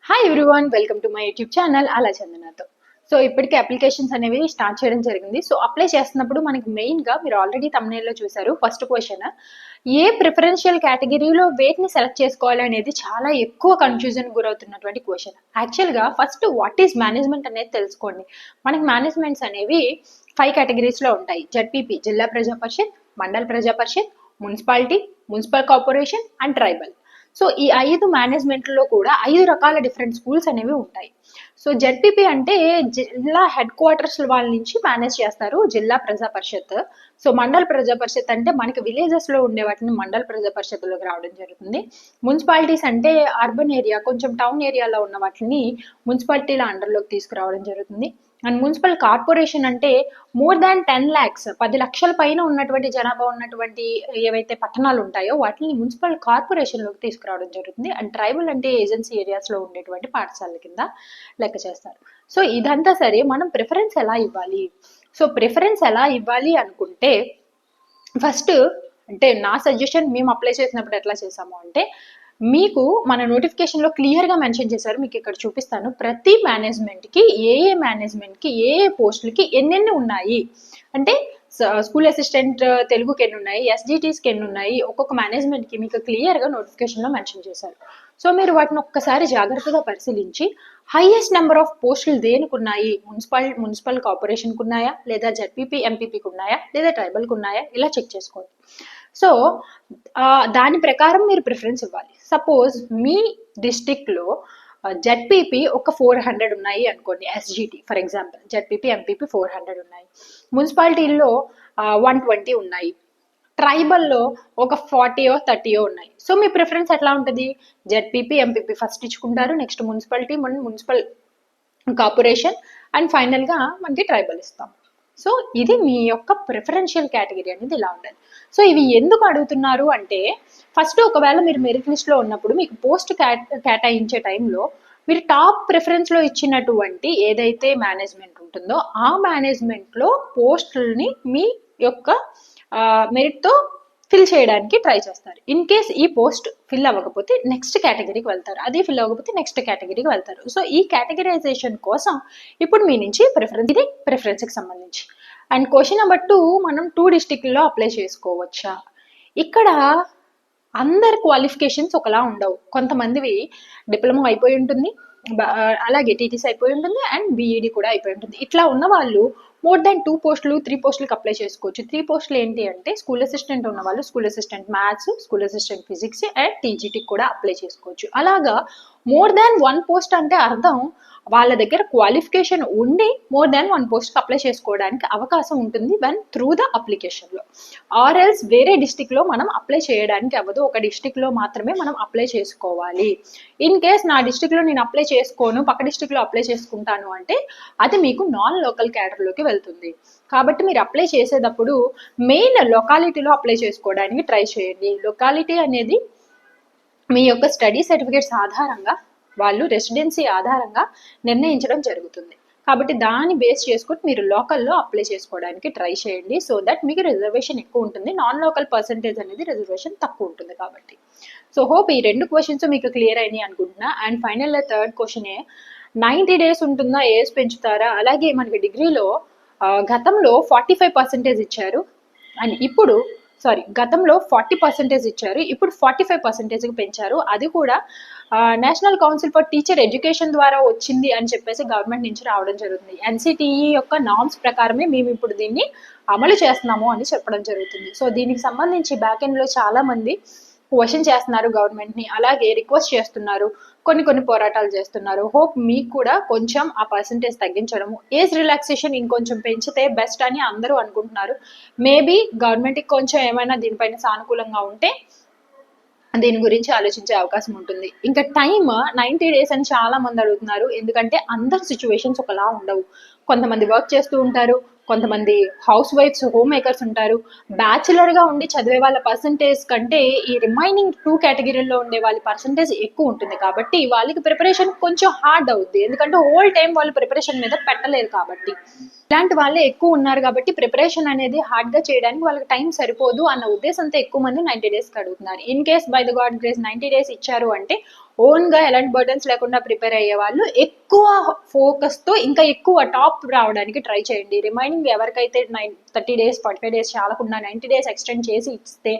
Hi everyone, welcome to my YouTube channel అలా చందనతో. So ఇప్పటికే applications అనేవి స్టార్ట్ చేయడం జరిగింది. సో అప్లై చేస్తున్నప్పుడు మనకి మెయిన్గా మీరు ఆల్రెడీ తమ్నేల్లో చూసారు. ఫస్ట్ క్వశ్చన్, ఏ ప్రిఫరెన్షియల్ కేటగిరీలో వేటిని సెలెక్ట్ చేసుకోవాలి అనేది చాలా ఎక్కువ కన్ఫ్యూజన్ గురవుతున్నటువంటి క్వశ్చన్. యాక్చువల్గా ఫస్ట్ వాట్ ఈస్ మేనేజ్మెంట్ అనేది తెలుసుకోండి. మనకి మేనేజ్మెంట్స్ అనేవి 5 కేటగిరీస్లో ఉంటాయి. జడ్పీపీ జిల్లా ప్రజా Parishad, Mandal Praja Parishad, municipality, municipal corporation and tribal. So ఈ 5 మేనేజ్మెంట్లో కూడా 5 రకాల డిఫరెంట్ స్కూల్స్ అనేవి ఉంటాయి. సో జెడ్పీపీ అంటే జిల్లా హెడ్ క్వార్టర్స్ వాళ్ళ నుంచి మేనేజ్ చేస్తారు జిల్లా ప్రజా పరిషత్. సో మండల్ ప్రజా పరిషత్ అంటే మనకి విలేజెస్లో ఉండే వాటిని మండల్ ప్రజా పరిషత్లోకి రావడం జరుగుతుంది. మున్సిపాలిటీస్ అంటే అర్బన్ ఏరియా, కొంచెం టౌన్ ఏరియాలో ఉన్న వాటిని మున్సిపాలిటీల అండర్లోకి తీసుకురావడం జరుగుతుంది. అండ్ మున్సిపల్ కార్పొరేషన్ అంటే మోర్ దాన్ 10 lakhs 10 లక్షల పైన ఉన్నటువంటి జనాభా ఉన్నటువంటి ఏవైతే పట్టణాలు ఉంటాయో వాటిని మున్సిపల్ కార్పొరేషన్లోకి తీసుకురావడం జరుగుతుంది. అండ్ ట్రైబల్ అంటే ఏజెన్సీ ఏరియాస్లో ఉండేటువంటి పాఠశాలల కింద లెక్క చేస్తారు. సో ఇదంతా సరే, మనం ప్రిఫరెన్స్ ఎలా ఇవ్వాలి? సో ప్రిఫరెన్స్ ఎలా ఇవ్వాలి అనుకుంటే ఫస్ట్ అంటే నా సజెషన్, మేము అప్లై చేసినప్పుడు ఎట్లా చేసాము అంటే, మీకు మన నోటిఫికేషన్లో క్లియర్గా మెన్షన్ చేశారు. మీకు ఇక్కడ చూపిస్తాను. ప్రతి మేనేజ్మెంట్కి మేనేజ్మెంట్కి ఏ పోస్టులకి ఎన్నెన్ని ఉన్నాయి అంటే, స్కూల్ అసిస్టెంట్ తెలుగుకి ఎన్ని ఉన్నాయి, ఎస్జిటీస్కి ఎన్ని ఉన్నాయి, ఒక్కొక్క మేనేజ్మెంట్కి మీకు క్లియర్గా నోటిఫికేషన్లో మెన్షన్ చేశారు. సో మీరు వాటిని ఒక్కసారి జాగ్రత్తగా పరిశీలించి హైయెస్ట్ నెంబర్ ఆఫ్ పోస్టులు దేనికి ఉన్నాయి, మున్సిపల్ కార్పొరేషన్కి ఉన్నాయా, లేదా జడ్పీపీ ఎంపీపీకి ఉన్నాయా, లేదా ట్రైబల్కి ఉన్నాయా, ఇలా చెక్ చేసుకోండి. సో దాని ప్రకారం మీరు ప్రిఫరెన్స్ ఇవ్వాలి. సపోజ్ మీ డిస్టిక్లో జెడ్పీపీ ఒక 400 ఉన్నాయి అనుకోండి, SGT for example. ZPP MPP 400 ఉన్నాయి. మున్సిపాలిటీల్లో 120 ఉన్నాయి. ట్రైబల్లో ఒక 40 or 30 ఉన్నాయి. సో మీ ప్రిఫరెన్స్ ఎట్లా ఉంటుంది? జెడ్పీపీ ఎంపీపీ ఫస్ట్ ఇచ్చుకుంటారు, next municipality, municipal corporation, and ఫైనల్గా మనకి ట్రైబల్ ఇస్తాం. సో ఇది మీ యొక్క ప్రిఫరెన్షియల్ కేటగిరీ అనేది ఇలా ఉండాలి. సో ఇవి ఎందుకు అడుగుతున్నారు అంటే, ఫస్ట్ ఒకవేళ మీరు మెరిట్ లిస్ట్లో ఉన్నప్పుడు మీకు పోస్ట్ కేటాయించే టైంలో మీరు టాప్ ప్రిఫరెన్స్లో ఇచ్చినటువంటి ఏదైతే మేనేజ్మెంట్ ఉంటుందో ఆ మేనేజ్మెంట్లో పోస్టుల్ని మీ యొక్క మెరిట్తో ఫిల్ చేయడానికి ట్రై చేస్తారు. ఇన్ కేస్ ఈ పోస్ట్ ఫిల్ అవ్వకపోతే నెక్స్ట్ కేటగిరీకి వెళ్తారు, అది ఫిల్ అవ్వకపోతే నెక్స్ట్ కేటగిరీకి వెళ్తారు. సో ఈ కేటగిరైజేషన్ కోసం ఇప్పుడు మీ నుంచి ప్రిఫరెన్స్, ఇది ప్రిఫరెన్స్కి సంబంధించి. అండ్ క్వశ్చన్ నెంబర్ 2, మనం 2 డిస్టిక్లో అప్లై చేసుకోవచ్చా? ఇక్కడ అందరి క్వాలిఫికేషన్స్ ఒకలా ఉండవు. కొంతమందివి డిప్లొమా అయిపోయి ఉంటుంది, అలాగే టీటీసీ అయిపోయి ఉంటుంది, అండ్ బీఈడి కూడా అయిపోయి ఉంటుంది. ఇట్లా ఉన్న వాళ్ళు మోర్ దాన్ 2 పోస్టులు 3 పోస్టులకు అప్లై చేసుకోవచ్చు. 3 పోస్టులు ఏంటి అంటే, స్కూల్ అసిస్టెంట్ ఉన్న వాళ్ళు school assistant maths, school assistant physics and టీజీటీకి కూడా అప్లై చేసుకోవచ్చు. అలాగా మోర్ దాన్ 1 పోస్ట్ అంటే అర్థం వాళ్ళ దగ్గర క్వాలిఫికేషన్ ఉండి మోర్ దాన్ 1 పోస్ట్కి అప్లై చేసుకోవడానికి అవకాశం ఉంటుంది వన్ త్రూ ద అప్లికేషన్లో. ఆర్ ఎల్స్ వేరే డిస్టిక్లో మనం అప్లై చేయడానికి అవ్వదు, ఒక డిస్టిక్లో మాత్రమే మనం అప్లై చేసుకోవాలి. ఇన్ కేస్ నా డిస్టిక్లో నేను అప్లై చేసుకోను, పక్క డిస్టిక్లో అప్లై చేసుకుంటాను అంటే అది మీకు నాన్ లోకల్ క్యాడర్లోకి వెళ్తుంది. కాబట్టి మీరు అప్లై చేసేటప్పుడు మెయిన్ లొకాలిటీలో అప్లై చేసుకోవడానికి ట్రై చేయండి. లొకాలిటీ అనేది మీ యొక్క స్టడీ సర్టిఫికేట్స్ ఆధారంగా, వాళ్ళు రెసిడెన్సీ ఆధారంగా నిర్ణయించడం జరుగుతుంది. కాబట్టి దాన్ని బేస్ చేసుకుని మీరు లోకల్లో అప్లై చేసుకోవడానికి ట్రై చేయండి. సో దట్ మీకు రిజర్వేషన్ ఎక్కువ ఉంటుంది, నాన్ లోకల్ పర్సంటేజ్ అనేది రిజర్వేషన్ తక్కువ ఉంటుంది కాబట్టి. సో హోప్ ఈ 2 క్వశ్చన్స్ మీకు క్లియర్ అయినాయి అనుకుంటున్నా. And final 3rd question, 90 days ఉంటుందా, ఏజ్ పెంచుతారా? అలాగే మనకి డిగ్రీలో గతంలో 45% ఇచ్చారు, అండ్ ఇప్పుడు గతంలో 40% ఇచ్చారు, ఇప్పుడు 45%కి పెంచారు. అది కూడా national council for teacher education ద్వారా వచ్చింది అని చెప్పేసి గవర్నమెంట్ నుంచి రావడం జరుగుతుంది. ఎన్సిటిఈ యొక్క నామ్స్ ప్రకారమే మేము ఇప్పుడు దీన్ని అమలు చేస్తున్నాము అని చెప్పడం జరుగుతుంది. సో దీనికి సంబంధించి బ్యాక్ ఎండ్లో చాలా మంది క్వశ్చన్ చేస్తున్నారు గవర్నమెంట్ని, అలాగే రిక్వెస్ట్ చేస్తున్నారు, కొన్ని పోరాటాలు చేస్తున్నారు. హోప్ మీకు కూడా కొంచెం ఆ పర్సంటేజ్ తగ్గించడము, ఏజ్ రిలాక్సేషన్ ఇంకొంచెం పెంచితే బెస్ట్ అని అందరూ అనుకుంటున్నారు. మేబీ గవర్నమెంట్కి కొంచెం ఏమైనా దీనిపైన సానుకూలంగా ఉంటే దీని గురించి ఆలోచించే అవకాశం ఉంటుంది. ఇంకా టైమ్ 90 days అని చాలా మంది అడుగుతున్నారు. ఎందుకంటే అందరి సిచ్యువేషన్స్ ఒకలా ఉండవు. కొంతమంది వర్క్ చేస్తూ ఉంటారు, కొంతమంది హౌస్ వైఫ్స్, హోమ్ మేకర్స్ ఉంటారు. బ్యాచులర్గా ఉండి చదివే వాళ్ళ పర్సంటేజ్ కంటే ఈ రిమైనింగ్ 2 కేటగిరీల్లో ఉండే వాళ్ళ పర్సంటేజ్ ఎక్కువ ఉంటుంది. కాబట్టి వాళ్ళకి ప్రిపరేషన్ కొంచెం హార్డ్ అవుద్ది, ఎందుకంటే హోల్ టైం వాళ్ళు ప్రిపరేషన్ మీద పెట్టలేరు. కాబట్టి ఇలాంటి వాళ్ళే ఎక్కువ ఉన్నారు. కాబట్టి ప్రిపరేషన్ అనేది హార్డ్గా చేయడానికి వాళ్ళకి టైం సరిపోదు అన్న ఉద్దేశంతో ఎక్కువ మంది 90 days అడుగుతున్నారు. In case by the God grace 90 days ఇచ్చారు అంటే ఓన్గా ఎలాంటి బర్డన్స్ లేకుండా ప్రిపేర్ అయ్యే వాళ్ళు ఎక్కువ ఫోకస్తో ఇంకా ఎక్కువ టాప్ రావడానికి ట్రై చేయండి. రిమైనింగ్ ఎవరికైతే 30 డేస్ 45 డేస్ చాలకుండా 90 డేస్ ఎక్స్టెండ్ చేసి ఇస్తే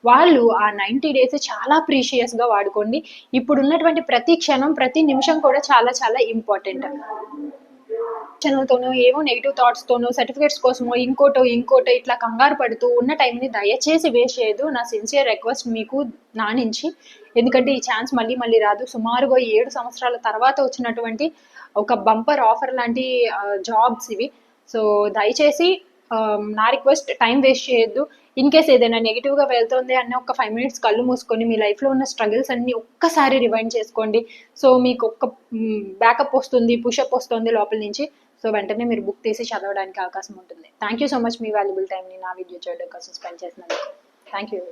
వాళ్ళు ఆ 90 డేస్ చాలా ప్రీషియస్గా వాడుకోండి. ఇప్పుడు ఉన్నటువంటి ప్రతి క్షణం ప్రతి నిమిషం కూడా చాలా చాలా ఇంపార్టెంట్. తోనో ఏవో నెగిటివ్ థాట్స్తోనో సర్టిఫికేట్స్ కోసమో ఇంకోటో ఇట్లా కంగారు పడుతూ ఉన్న టైంని దయచేసి వేస్ట్ చేయదు. నా సిన్సియర్ రిక్వెస్ట్ మీకు నా నుంచి. ఎందుకంటే ఈ ఛాన్స్ మళ్ళీ మళ్ళీ రాదు. సుమారుగా 7 సంవత్సరాల తర్వాత వచ్చినటువంటి ఒక బంపర్ ఆఫర్ లాంటి జాబ్స్ ఇవి. సో దయచేసి నా రిక్వెస్ట్, టైం వేస్ట్ చేయొద్దు. ఇన్ కేస్ ఏదైనా నెగిటివ్గా వెళ్తుంది అన్న ఒక 5 మినిట్స్ కళ్ళు మూసుకొని మీ లైఫ్లో ఉన్న స్ట్రగుల్స్ అన్ని ఒక్కసారి రివైండ్ చేసుకోండి. సో మీకు ఒక్క బ్యాకప్ వస్తుంది, పుషప్ వస్తుంది లోపల నుంచి. సో వెంటనే మీరు బుక్ తీసి చదవడానికి అవకాశం ఉంటుంది. Thank you so much me valuable టైంని నా వీడియో చేయడం కోసం స్పెండ్ చేసినందుకు. Thank you.